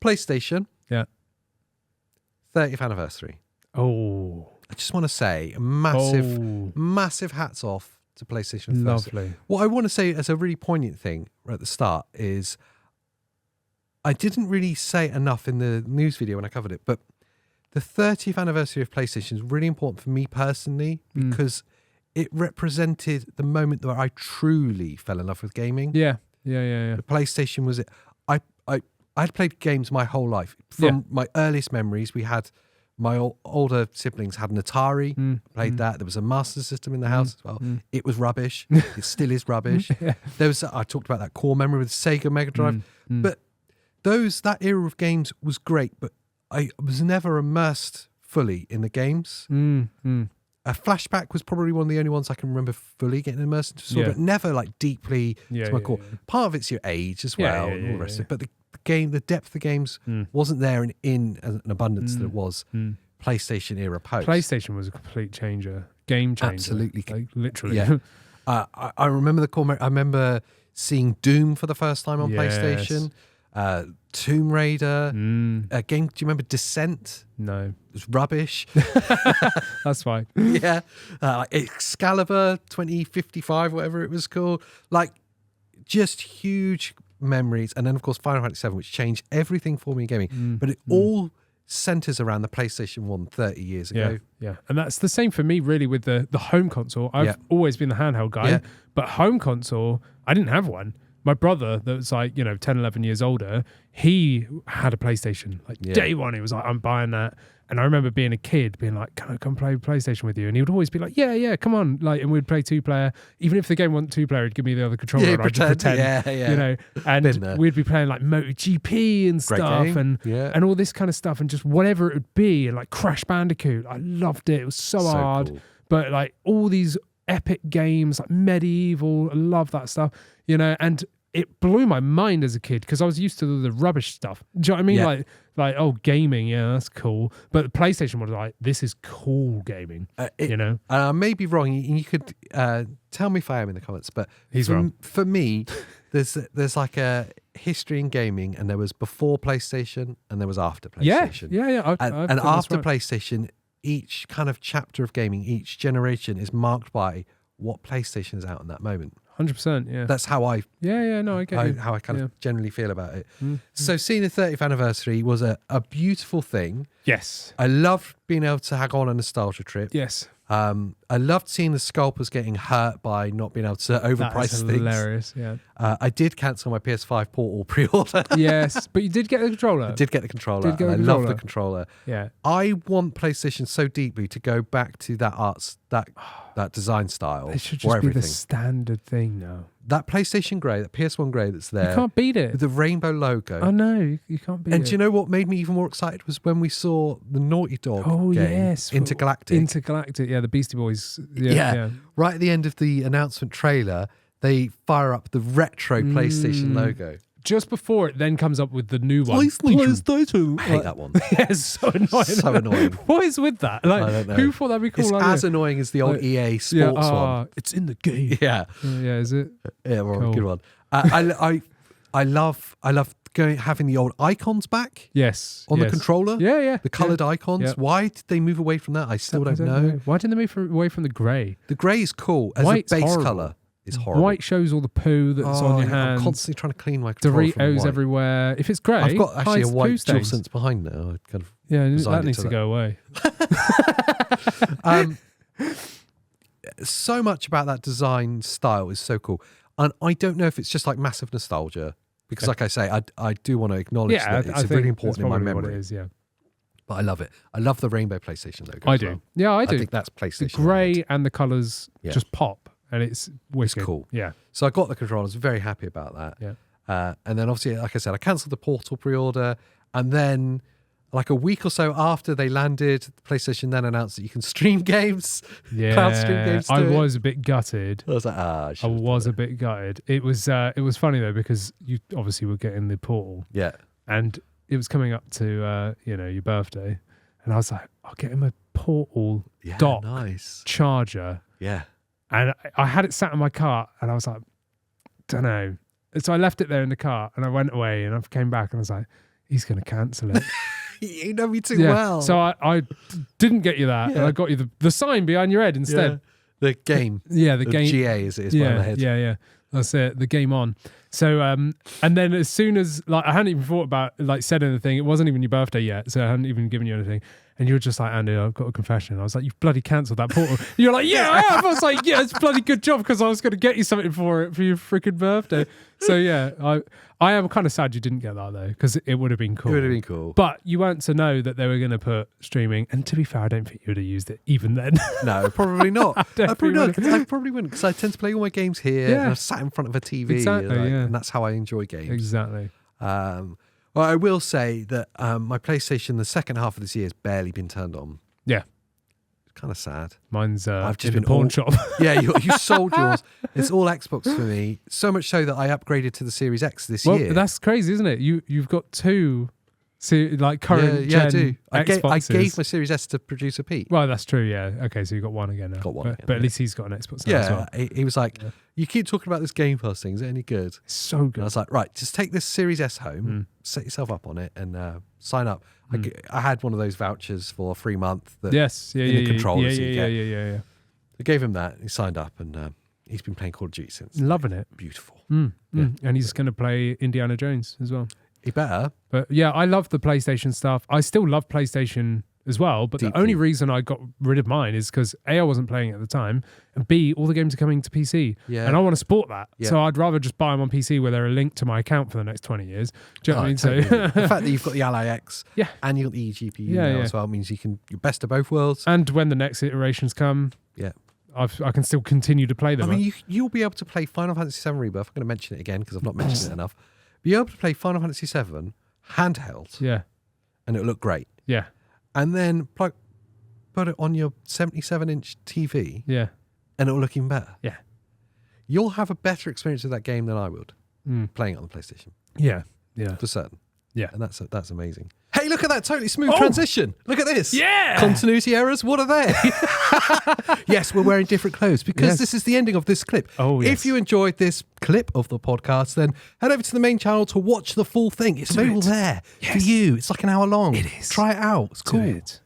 PlayStation. Yeah. 30th anniversary. Oh. I just want to say massive hats off to PlayStation. Lovely. What I want to say as a really poignant thing right at the start is I didn't really say it enough in the news video when I covered it, but the 30th anniversary of PlayStation is really important for me personally because it represented the moment where I truly fell in love with gaming. Yeah. The PlayStation was it. I'd played games my whole life. From my earliest memories, we had my older siblings had an Atari, played that. There was a Master System in the house as well. It was rubbish. It still is rubbish. There was I talked about that core memory with Sega Mega Drive. But that era of games was great, but I was never immersed fully in the games. A Flashback was probably one of the only ones I can remember fully getting immersed into, but never like deeply to my core. Part of it's your age as well and all the rest of it. But the depth of the games wasn't there in an abundance that it was PlayStation era post. PlayStation was a complete changer, game changer. Absolutely. Like, literally. Yeah. I remember the core. I remember seeing Doom for the first time on PlayStation. Tomb Raider. A game. Do you remember Descent? No. It was rubbish. That's fine. Yeah. Excalibur 2055, whatever it was called. Like, just huge memories. And then, of course, Final Fantasy 7, which changed everything for me in gaming. But it all centers around the PlayStation 1 30 years ago. Yeah. And that's the same for me, really, with the home console. I've always been the handheld guy. But home console, I didn't have one. My brother, that was like, 10, 11 years older, he had a PlayStation. Like day one, he was like, I'm buying that. And I remember being a kid, being like, can I come play PlayStation with you? And he would always be like, yeah, come on. Like, and we'd play 2-player. Even if the game wasn't 2-player, he'd give me the other controller and I'd just pretend. And we'd be playing like MotoGP and stuff and all this kind of stuff and just whatever it would be. And like Crash Bandicoot. I loved it. It was so hard. Cool. But like all these epic games like Medieval, I love that stuff, and it blew my mind as a kid because I was used to the rubbish stuff. Do you know what I mean? Like gaming, that's cool. But the PlayStation was like, this is cool gaming. I may be wrong. You could tell me if I am in the comments. But he's wrong. For me, there's like a history in gaming, and there was before PlayStation, and there was after PlayStation. Yeah. And after PlayStation, each kind of chapter of gaming, each generation is marked by what PlayStation is out in that moment. 100%, yeah. That's how I I get how I kind of generally feel about it. So seeing the 30th anniversary was a beautiful thing. Yes. I loved being able to hang on a nostalgia trip. Yes. I loved seeing the scalpers getting hurt by not being able to overprice things. Hilarious, yeah. I did cancel my PS5 Portal pre-order. Yes, but you did get the controller. I did get the controller. I love the controller. Yeah. I want PlayStation so deeply to go back to that design style. It should just be the standard thing now. That PlayStation Grey, that PS1 Grey that's there. You can't beat it. With the rainbow logo. Oh no, you can't beat it. And do you know what made me even more excited was when we saw the Naughty Dog game, Intergalactic. Yeah, the Beastie Boys. Yeah. Right at the end of the announcement trailer, they fire up the retro PlayStation logo. Just before it then comes up with the new one. PlayStation. I hate that one. Yeah, it's so annoying. So annoying. What is with that? Like, I don't know. Who thought that'd be cool? It's as annoying as the old EA Sports one. It's in the game. Yeah. Yeah, is it? Yeah, well, cool. Good one. I love having the old icons back. Yes. On the controller. Yeah. The coloured icons. Yeah. Why did they move away from that? I still don't know. Why didn't they move away from the grey? The grey is cool as White's a base horrible. colour. It's horrible. White shows all the poo that's on your hands. I'm constantly trying to clean my controller Doritos from everywhere. If it's grey, I've got actually a white DualSense behind now. I kind of that needs to go away. So much about that design style is so cool, and I don't know if it's just like massive nostalgia because, like I say, I do want to acknowledge that it's really important in my memory. What it is, yeah. But I love it. I love the rainbow PlayStation logo. I do. Well. Yeah, I do. I think that's PlayStation. The grey and the colours just pop. And it's wicked. It's cool. Yeah. So I got the controller. I was very happy about that. Yeah. And then obviously, like I said, I cancelled the Portal pre-order. And then like a week or so after they landed, PlayStation then announced that you can stream games. Yeah. Cloud stream games too. I was a bit gutted. I was like, I was a bit gutted. It was funny though, because you obviously were getting the Portal. Yeah. And it was coming up to, your birthday. And I was like, I'll get him a Portal dock charger. Yeah. And I had it sat in my car and I was like, don't know. So I left it there in the car and I went away and I came back and I was like, he's going to cancel it. You know me too well. So I didn't get you that. And I got you the sign behind your head instead. The game. The game. GA as it is behind my head. Yeah. That's it. The game on. So, and then as soon as, like, I hadn't even thought about, like, said anything. It wasn't even your birthday yet. So I hadn't even given you anything. And you were just like, Andy, I've got a confession. I was like, you've bloody cancelled that portal. You're like, yeah, I have. I was like, yeah, it's a bloody good job because I was going to get you something for your freaking birthday. So yeah, I am kind of sad you didn't get that though, because it would have been cool. It would have been cool. But you weren't to know that they were going to put streaming. And to be fair, I don't think you would have used it even then. No, probably not. I probably wouldn't. because I tend to play all my games here and I've sat in front of a TV. Exactly, and that's how I enjoy games. Exactly. Well, I will say that my PlayStation, the second half of this year, has barely been turned on. Yeah. It's kind of sad. Mine's I've just in been a pawn shop. Yeah, you sold yours. It's all Xbox for me. So much so that I upgraded to the Series X this year. Well, that's crazy, isn't it? You've got two current gen I do. I Xboxes. gave my Series S to producer Pete. Well, that's true, yeah. Okay, so you got one again now. Got one again, but at least he's got an Xbox now as well. He was like, you keep talking about this Game Pass thing. Is it any good? It's so good. And I was like, right, just take this Series S home, set yourself up on it, and sign up. I had one of those vouchers for a free month. In the controllers. Yeah. I gave him that. He signed up, and he's been playing Call of Duty since. Loving it. Beautiful. And he's going to play Indiana Jones as well. He better. But yeah, I love the PlayStation stuff. I still love PlayStation as well, but the only reason I got rid of mine is because A, I wasn't playing it at the time, and B, all the games are coming to PC. Yeah. And I want to support that. Yeah. So I'd rather just buy them on PC where they're a link to my account for the next 20 years. Do you know what I mean? Totally. So the fact that you've got the Ally X and you've got the eGPU now as well means you're best of both worlds. And when the next iterations come, I can still continue to play them. I mean, you'll be able to play Final Fantasy VII Rebirth. I'm going to mention it again because I've not mentioned it enough. Be able to play Final Fantasy VII handheld. Yeah. And it'll look great. Yeah. And then put it on your 77-inch TV. Yeah. And it'll look even better. Yeah. You'll have a better experience with that game than I would playing it on the PlayStation. Yeah. Yeah. For certain. Yeah. And that's amazing. Hey, look at that totally smooth transition. Look at this. Yeah. Continuity errors. What are they? Yes, we're wearing different clothes because this is the ending of this clip. Oh, yes. If you enjoyed this clip of the podcast, then head over to the main channel to watch the full thing. It's available there for you. It's like an hour long. It is. Try it out. It's cool.